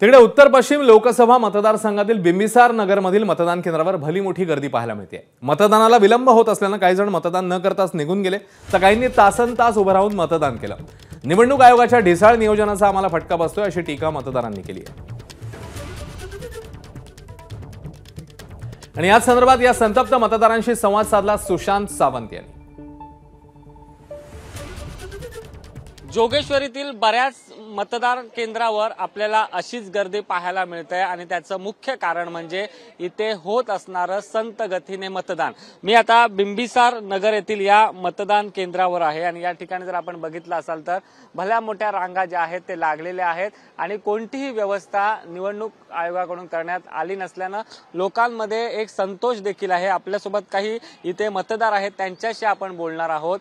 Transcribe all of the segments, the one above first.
तिकडे उत्तर पश्चिम लोकसभा मतदारसंघातील बिंबिसार नगरमधील मतदान केंद्रावर भली मोठी गर्दी पाहायला मिळते। मतदानाला विलंब होत असल्याने काही जण मतदान न करताच निघून गेले, तर काहींनी तासनतास उभं राहून मतदान केलं। निवडणूक आयोगाच्या ढिसाळ नियोजनाचा आम्हाला फटका बसतोय अशी टीका मतदारांनी केली आहे। आणि याच संदर्भात या संतप्त मतदारांशी संवाद साधला सुशांत सावंत यांनी। जोगेश्वरीतील बऱ्याच मतदान केंद्रावर आपल्याला अशीच गर्दी पाहायला मिळते आणि त्याचं मुख्य कारण म्हणजे इथे होत असणारं संत गतीने मतदान। मी आता बिंबिसार नगर येथील या मतदान केंद्रावर आहे आणि या ठिकाणी जर आपण बघितलं असाल तर भल्या मोठ्या रांगा ज्या आहेत ते लागलेल्या आहेत आणि कोणतीही व्यवस्था निवडणूक आयोगाकडून करण्यात आली नसल्यानं लोकांमध्ये एक संतोष देखील आहे। आपल्यासोबत काही इथे मतदार आहेत, त्यांच्याशी आपण बोलणार आहोत।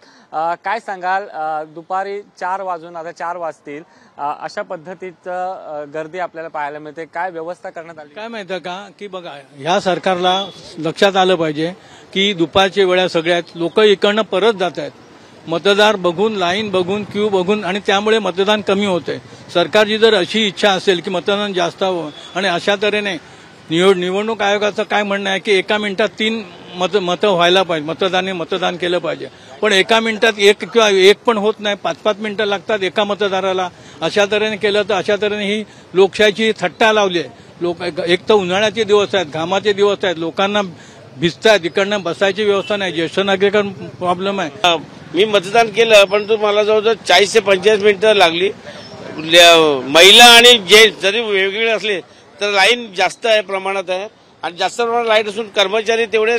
काय सांगाल, दुपारी 4 वाजून आता 4 वाजतील, अशा पद्धतीचं गर्दी आपल्याला पाहायला मिळते, काय व्यवस्था करण्यात आली? काय माहिती का की बघा, ह्या सरकारला लक्षात आलं पाहिजे की दुपारच्या वेळा सगळ्यात लोक इकडनं परत जात आहेत, मतदार बघून, लाईन बघून, क्यू बघून, आणि त्यामुळे मतदान कमी होते। सरकारची जर अशी इच्छा असेल की मतदान जास्त हवं आणि अशा तऱ्हेने निवडणूक आयोगाचं काय म्हणणं आहे की 1 मिनिटात 3 मतं व्हायला पाहिजे, मतदान केलं पाहिजे, पण 1 मिनिटात 1 किंवा 1 पण होत नाही, 5-5 मिनिटं लागतात एका मतदाराला। अशा तऱ्हेने केलं तर अशा तऱ्हेने ही लोकशाहीची थट्टा लावली आहे। लोक एक तर उन्हाळ्याचे दिवस आहेत, घामाचे दिवस आहेत, लोकांना भिजतायत, इकडनं बसायची व्यवस्था नाही, ज्येष्ठ नागरिकांना प्रॉब्लेम आहे। मी मतदान केलं, परंतु मला जवळजवळ 40 ते 45 मिनिटं लागली। महिला आणि जेंट्स जरी वेगवेगळे असले तर लाईन जास्त आहे, प्रमाणात आहे, आणि जास्त प्रमाणात लाईन असून कर्मचारी तेवढे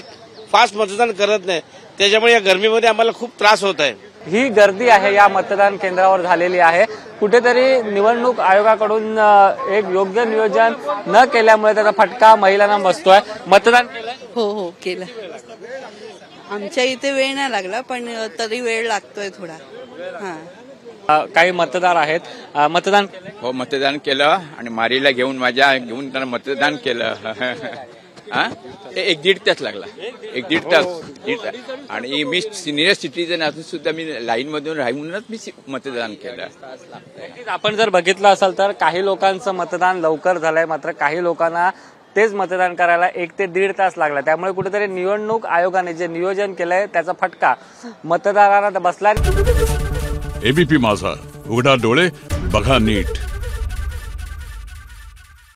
फास्ट मतदान करत नाही, त्याच्यामुळे या गर्मीमध्ये आम्हाला खूप त्रास होत आहे। ही गर्दी आहे या मतदान केंद्रावर झालेली आहे। कुठेतरी निवडणूक आयोगाकडून एक योग्य नियोजन न केल्यामुळे त्याचा फटका महिलांना बसतोय। मतदान केलं? हो केलं। आमच्या इथे वेळ नाही लागला, पण तरी वेळ लागतोय थोडा। काही मतदार आहेत, मतदान केलं? हो, मतदान केलं आणि मारीला घेऊन त्यांना मतदान केलं। 1-1.5 तास लागला, 1-1.5 तास। आणि मी सिनियर सिटीजन असून सुद्धा मी लाईन मधून राहूनच मी मतदान केलं। आपण जर बघितलं असाल तर काही लोकांचं मतदान लवकर झालंय, मात्र काही लोकांना तेच मतदान करायला 1 ते 1.5 तास लागला। त्यामुळे कुठेतरी निवडणूक आयोगाने जे नियोजन केलंय त्याचा फटका मतदारांना बसला। एबीपी माझा, उघडा डोळे बघा नीट।